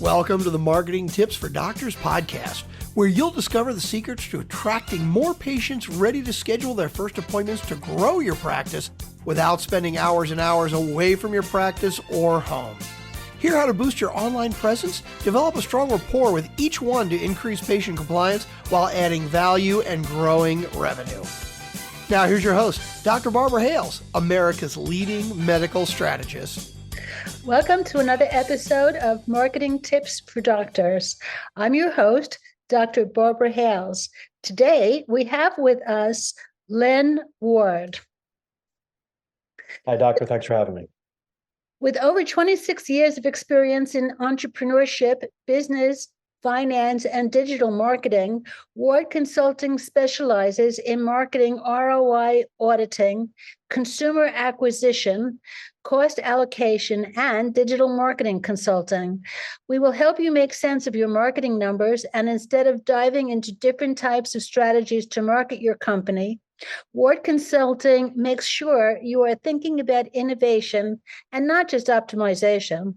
Welcome to the Marketing Tips for Doctors podcast, where you'll discover the secrets to attracting more patients ready to schedule their first appointments to grow your practice without spending hours and hours away from your practice or home. Hear how to boost your online presence, develop a strong rapport with each one to increase patient compliance while adding value and growing revenue. Now here's your host, Dr. Barbara Hales, America's leading medical strategist. Welcome to another episode of Marketing Tips for Doctors. I'm your host, Dr. Barbara Hales. Today, we have with us Len Ward. Hi, Doctor. Thanks for having me. With over 26 years of experience in entrepreneurship, business, finance, and digital marketing, Ward Consulting specializes in marketing ROI auditing, consumer acquisition, cost allocation, and digital marketing consulting. We will help you make sense of your marketing numbers, and instead of diving into different types of strategies to market your company, Ward Consulting makes sure you are thinking about innovation and not just optimization.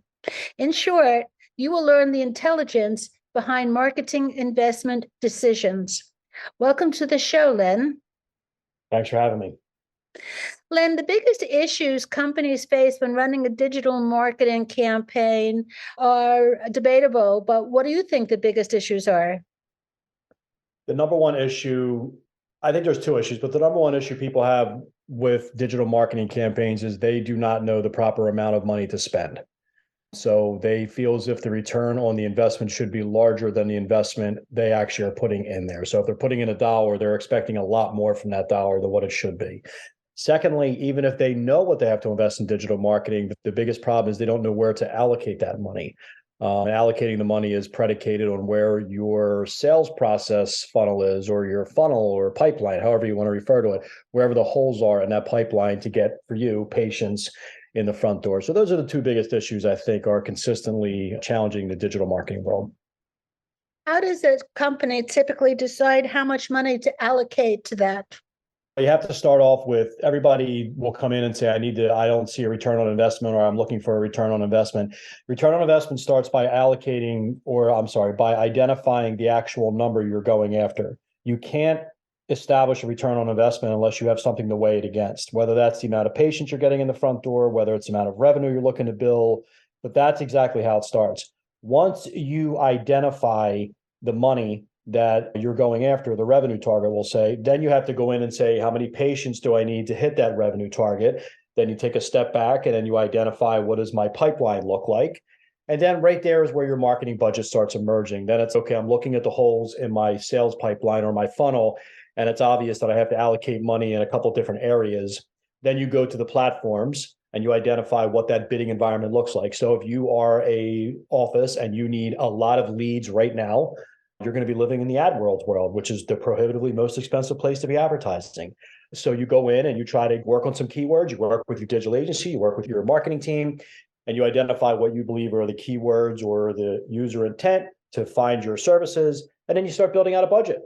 In short, you will learn the intelligence behind marketing investment decisions. Welcome to the show, Len. Thanks for having me. Len, the biggest issues companies face when running a digital marketing campaign are debatable, but what do you think the biggest issues are? The number one issue, I think there's two issues, but the number one issue people have with digital marketing campaigns is they do not know the proper amount of money to spend. So they feel as if the return on the investment should be larger than the investment they actually are putting in there. So if they're putting in $1, they're expecting a lot more from that dollar than what it should be. Secondly, even if they know what they have to invest in digital marketing, the biggest problem is they don't know where to allocate that money. Allocating the money is predicated on where your sales process funnel is, or your funnel or pipeline, however you want to refer to it, wherever the holes are in that pipeline to get, for you, patients in the front door. So those are the two biggest issues I think are consistently challenging the digital marketing world. How does a company typically decide how much money to allocate to that? You have to start off with, everybody will come in and say, I don't see a return on investment, or I'm looking for a return on investment. Return on investment starts by by identifying the actual number you're going after. You can't establish a return on investment unless you have something to weigh it against, whether that's the amount of patients you're getting in the front door, whether it's the amount of revenue you're looking to bill, but that's exactly how it starts. Once you identify the money that you're going after, the revenue target, we'll say, then you have to go in and say, how many patients do I need to hit that revenue target? Then you take a step back and then you identify, what does my pipeline look like? And then right there is where your marketing budget starts emerging. Then it's, okay, I'm looking at the holes in my sales pipeline or my funnel, and it's obvious that I have to allocate money in a couple different areas. Then you go to the platforms and you identify what that bidding environment looks like. So if you are a office and you need a lot of leads right now, you're going to be living in the AdWords world, which is the prohibitively most expensive place to be advertising. So you go in and you try to work on some keywords, you work with your digital agency, you work with your marketing team, and you identify what you believe are the keywords or the user intent to find your services. And then you start building out a budget.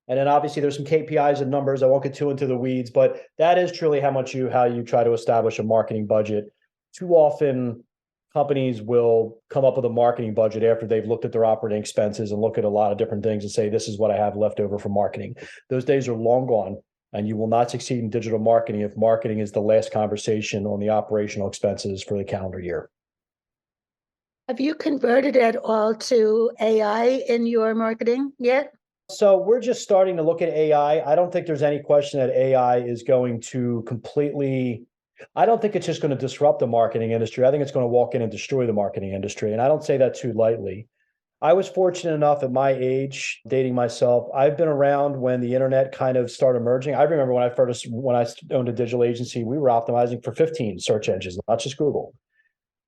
And then obviously there's some KPIs and numbers. I won't get too into the weeds, but that is truly how you try to establish a marketing budget. Too often, companies will come up with a marketing budget after they've looked at their operating expenses and look at a lot of different things and say, this is what I have left over for marketing. Those days are long gone, and you will not succeed in digital marketing if marketing is the last conversation on the operational expenses for the calendar year. Have you converted at all to AI in your marketing yet? So we're just starting to look at AI. I don't think there's any question that AI is going to I don't think it's just going to disrupt the marketing industry. I think it's going to walk in and destroy the marketing industry. And I don't say that too lightly. I was fortunate enough at my age, dating myself, I've been around when the internet kind of started emerging. I remember when I owned a digital agency, we were optimizing for 15 search engines, not just Google.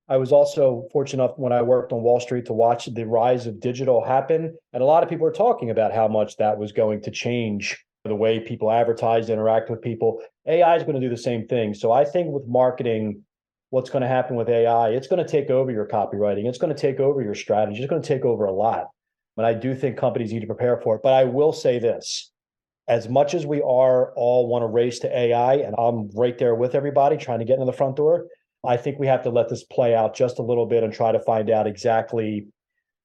I was also fortunate enough when I worked on Wall Street to watch the rise of digital happen. And a lot of people are talking about how much that was going to change the way people advertise, interact with people. AI is going to do the same thing. So I think with marketing, what's going to happen with AI, it's going to take over your copywriting. It's going to take over your strategy. It's going to take over a lot. But I do think companies need to prepare for it. But I will say this, as much as we all want to race to AI, and I'm right there with everybody trying to get in the front door, I think we have to let this play out just a little bit and try to find out exactly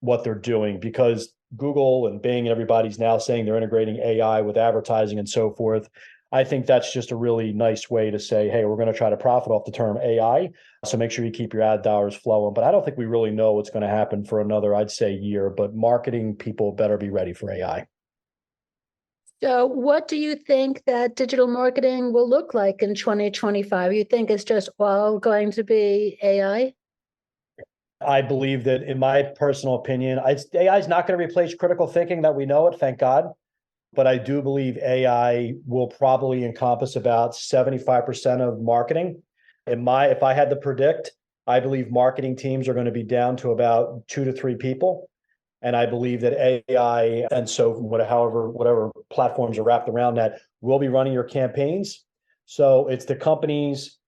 what they're doing, because Google and Bing and everybody's now saying they're integrating AI with advertising and so forth. I think that's just a really nice way to say, hey, we're going to try to profit off the term AI. So make sure you keep your ad dollars flowing. But I don't think we really know what's going to happen for another, I'd say, year. But marketing people better be ready for AI. So what do you think that digital marketing will look like in 2025? You think it's just all going to be AI? I believe that, in my personal opinion, AI is not going to replace critical thinking that we know it, thank God. But I do believe AI will probably encompass about 75% of marketing. If I had to predict, I believe marketing teams are going to be down to about 2 to 3 people. And I believe that AI and so whatever platforms are wrapped around that will be running your campaigns. So it's the companies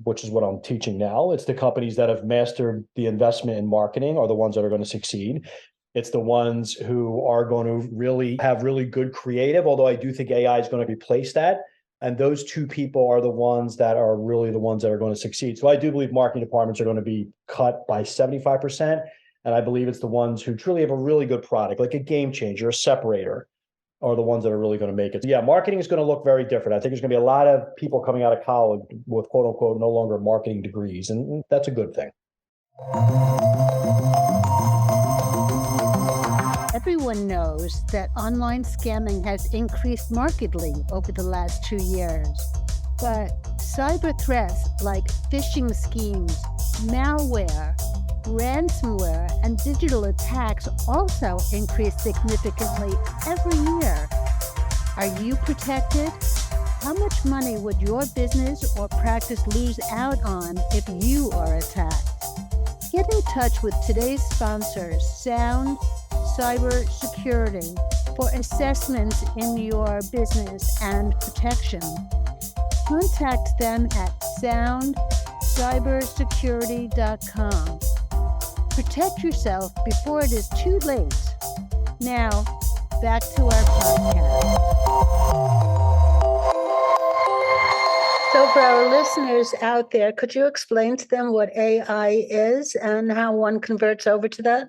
which is what I'm teaching now. It's the companies that have mastered the investment in marketing are the ones that are going to succeed. It's the ones who are going to really have really good creative, although I do think AI is going to replace that. And those 2 people are the ones that are really the ones that are going to succeed. So I do believe marketing departments are going to be cut by 75%. And I believe it's the ones who truly have a really good product, like a game changer, a separator, are the ones that are really going to make it. Yeah, marketing is going to look very different. I think there's going to be a lot of people coming out of college with quote unquote no longer marketing degrees. And that's a good thing. Everyone knows that online scamming has increased markedly over the last 2 years. But cyber threats like phishing schemes, malware, ransomware, and digital attacks also increase significantly every year. Are you protected? How much money would your business or practice lose out on if you are attacked? Get in touch with today's sponsors, Sound Cyber Security, for assessments in your business and protection. Contact them at soundcybersecurity.com. Protect yourself before it is too late. Now, back to our podcast. So for our listeners out there, could you explain to them what AI is and how one converts over to that?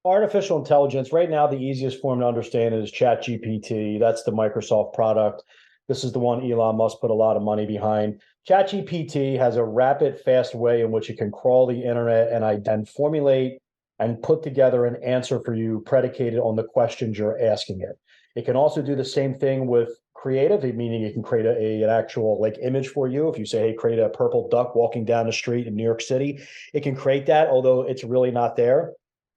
Artificial intelligence, right now, the easiest form to understand is ChatGPT. That's the Microsoft product. This is the one Elon Musk put a lot of money behind. ChatGPT has a rapid, fast way in which it can crawl the internet and formulate and put together an answer for you predicated on the questions you're asking it. It can also do the same thing with creative, meaning it can create an actual image for you. If you say, hey, create a purple duck walking down the street in New York City, it can create that, although it's really not there.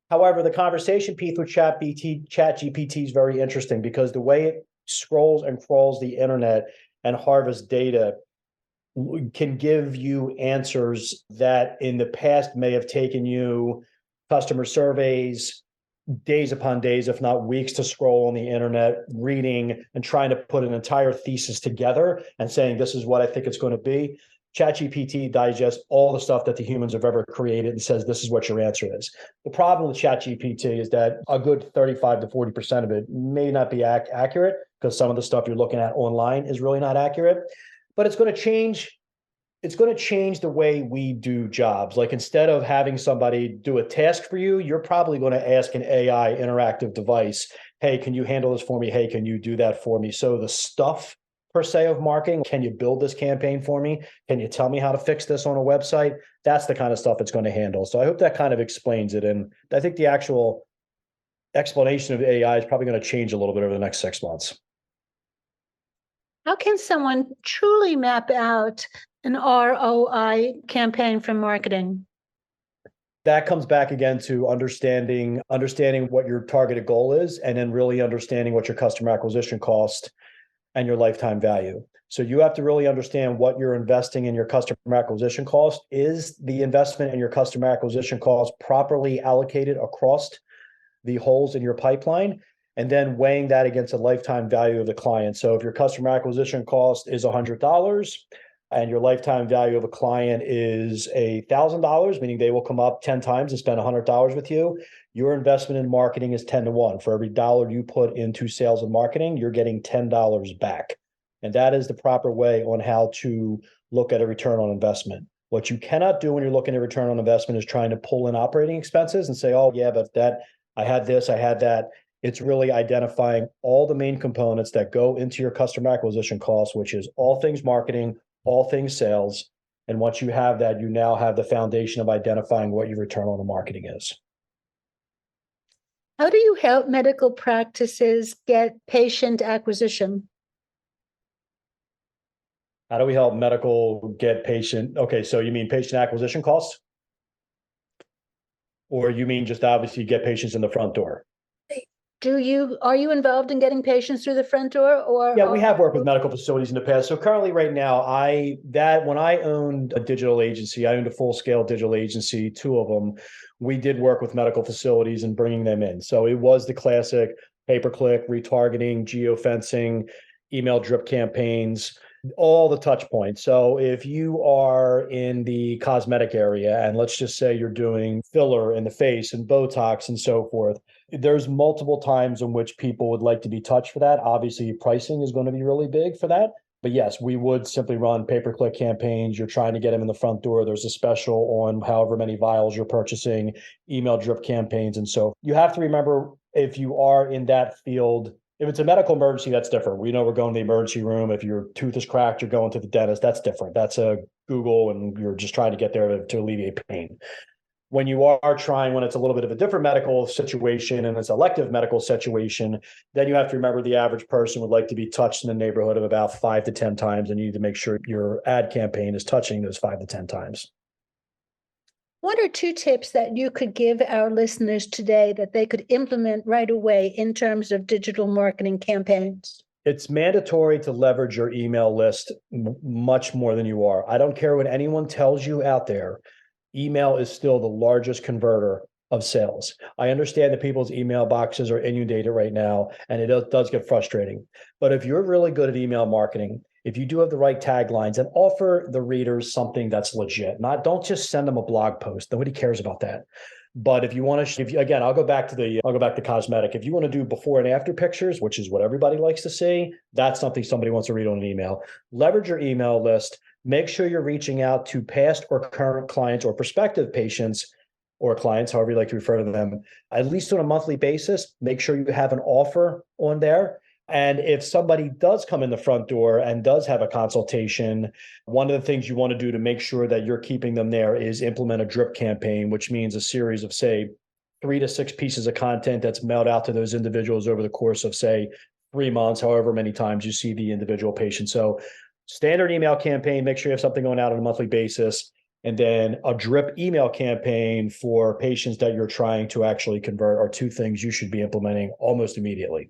However, the conversation piece with ChatGPT is very interesting because the way it scrolls and crawls the internet and harvests data can give you answers that in the past may have taken you customer surveys, days upon days, if not weeks, to scroll on the internet, reading and trying to put an entire thesis together and saying, this is what I think it's going to be. ChatGPT digests all the stuff that the humans have ever created and says, this is what your answer is. The problem with ChatGPT is that a good 35 to 40% of it may not be accurate because some of the stuff you're looking at online is really not accurate, but it's going to change. It's going to change the way we do jobs. Like instead of having somebody do a task for you, you're probably going to ask an AI interactive device, hey, can you handle this for me? Hey, can you do that for me? So the stuff per se of marketing, can you build this campaign for me? Can you tell me how to fix this on a website? That's the kind of stuff it's going to handle. So I hope that kind of explains it. And I think the actual explanation of AI is probably going to change a little bit over the next 6 months. How can someone truly map out an ROI campaign from marketing? That comes back again to understanding what your targeted goal is, and then really understanding what your customer acquisition cost and your lifetime value. So you have to really understand what you're investing in your customer acquisition cost. Is the investment in your customer acquisition cost properly allocated across the holes in your pipeline? And then weighing that against the lifetime value of the client. So if your customer acquisition cost is $100 and your lifetime value of a client is $1,000, meaning they will come up 10 times and spend $100 with you, your investment in marketing is 10 to 1. For every dollar you put into sales and marketing, you're getting $10 back. And that is the proper way on how to look at a return on investment. What you cannot do when you're looking at return on investment is trying to pull in operating expenses and say, oh, yeah, but that I had this, I had that. It's really identifying all the main components that go into your customer acquisition costs, which is all things marketing, all things sales. And once you have that, you now have the foundation of identifying what your return on the marketing is. How do you help medical practices get patient acquisition? How do we help medical get patient? Okay, so you mean patient acquisition costs? Or you mean just obviously get patients in the front door? Are you involved in getting patients through the front door, or? Yeah, we have worked with medical facilities in the past. So currently right now, when I owned a digital agency, I owned a full scale digital agency, two of them. We did work with medical facilities and bringing them in. So it was the classic pay-per-click, retargeting, geofencing, email drip campaigns, all the touch points. So if you are in the cosmetic area, and let's just say you're doing filler in the face and Botox and so forth, there's multiple times in which people would like to be touched for that. Obviously, pricing is going to be really big for that. But yes, we would simply run pay-per-click campaigns. You're trying to get them in the front door. There's a special on however many vials you're purchasing, email drip campaigns. And so you have to remember, if you are in that field, if it's a medical emergency, that's different. We know we're going to the emergency room. If your tooth is cracked, you're going to the dentist. That's different. That's a Google, and you're just trying to get there to alleviate pain. When you are trying, when it's a little bit of a different medical situation and it's an elective medical situation, then you have to remember the average person would like to be touched in the neighborhood of about 5 to 10 times, and you need to make sure your ad campaign is touching those 5 to 10 times. What are 2 tips that you could give our listeners today that they could implement right away in terms of digital marketing campaigns? It's mandatory to leverage your email list much more than you are. I don't care what anyone tells you out there. Email is still the largest converter of sales. I understand that people's email boxes are inundated right now, and it does get frustrating. But if you're really good at email marketing, if you do have the right taglines, and offer the readers something that's legit, don't just send them a blog post. Nobody cares about that. But if you want to, again, I'll go back to cosmetic. If you want to do before and after pictures, which is what everybody likes to see, that's something somebody wants to read on an email. Leverage your email list. Make sure you're reaching out to past or current clients or prospective patients or clients, however you like to refer to them, at least on a monthly basis. Make sure you have an offer on there. And if somebody does come in the front door and does have a consultation, one of the things you want to do to make sure that you're keeping them there is implement a drip campaign, which means a series of, say, 3 to 6 pieces of content that's mailed out to those individuals over the course of, say, 3 months, however many times you see the individual patient. So standard email campaign, make sure you have something going out on a monthly basis, and then a drip email campaign for patients that you're trying to actually convert are 2 things you should be implementing almost immediately.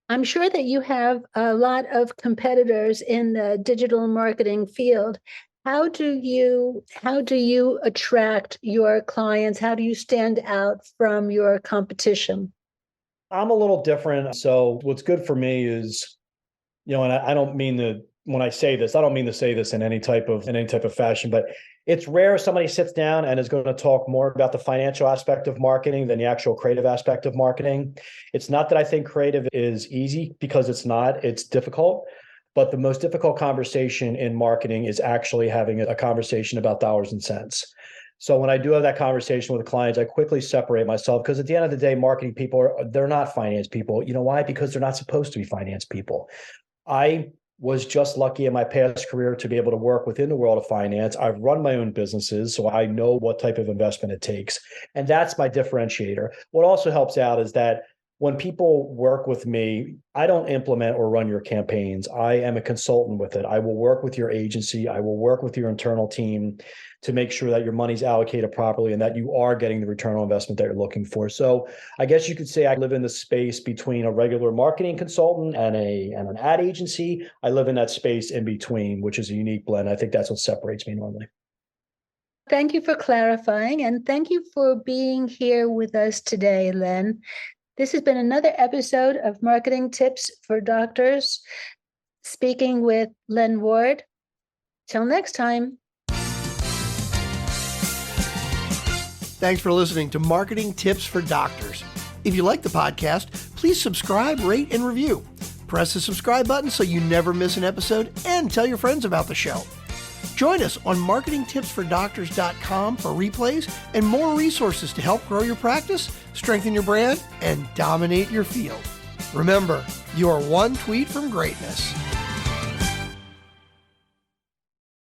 I'm sure that you have a lot of competitors in the digital marketing field. How do you attract your clients? How do you stand out from your competition? I'm a little different. So what's good for me is, and I don't mean to, when I say this, I don't mean to say this in any type of fashion, but it's rare somebody sits down and is going to talk more about the financial aspect of marketing than the actual creative aspect of marketing. It's not that I think creative is easy, because it's not, it's difficult. But the most difficult conversation in marketing is actually having a conversation about dollars and cents. So when I do have that conversation with clients, I quickly separate myself, because at the end of the day, marketing people they're not finance people. You know why? Because they're not supposed to be finance people. I was just lucky in my past career to be able to work within the world of finance. I've run my own businesses, so I know what type of investment it takes. And that's my differentiator. What also helps out is that when people work with me, I don't implement or run your campaigns. I am a consultant with it. I will work with your agency. I will work with your internal team to make sure that your money's allocated properly and that you are getting the return on investment that you're looking for. So I guess you could say I live in the space between a regular marketing consultant and an ad agency. I live in that space in between, which is a unique blend. I think that's what separates me normally. Thank you for clarifying, and thank you for being here with us today, Len. This has been another episode of Marketing Tips for Doctors, speaking with Len Ward. Till next time. Thanks for listening to Marketing Tips for Doctors. If you like the podcast, please subscribe, rate, and review. Press the subscribe button so you never miss an episode, and tell your friends about the show. Join us on marketingtipsfordoctors.com for replays and more resources to help grow your practice, strengthen your brand, and dominate your field. Remember, you are one tweet from greatness.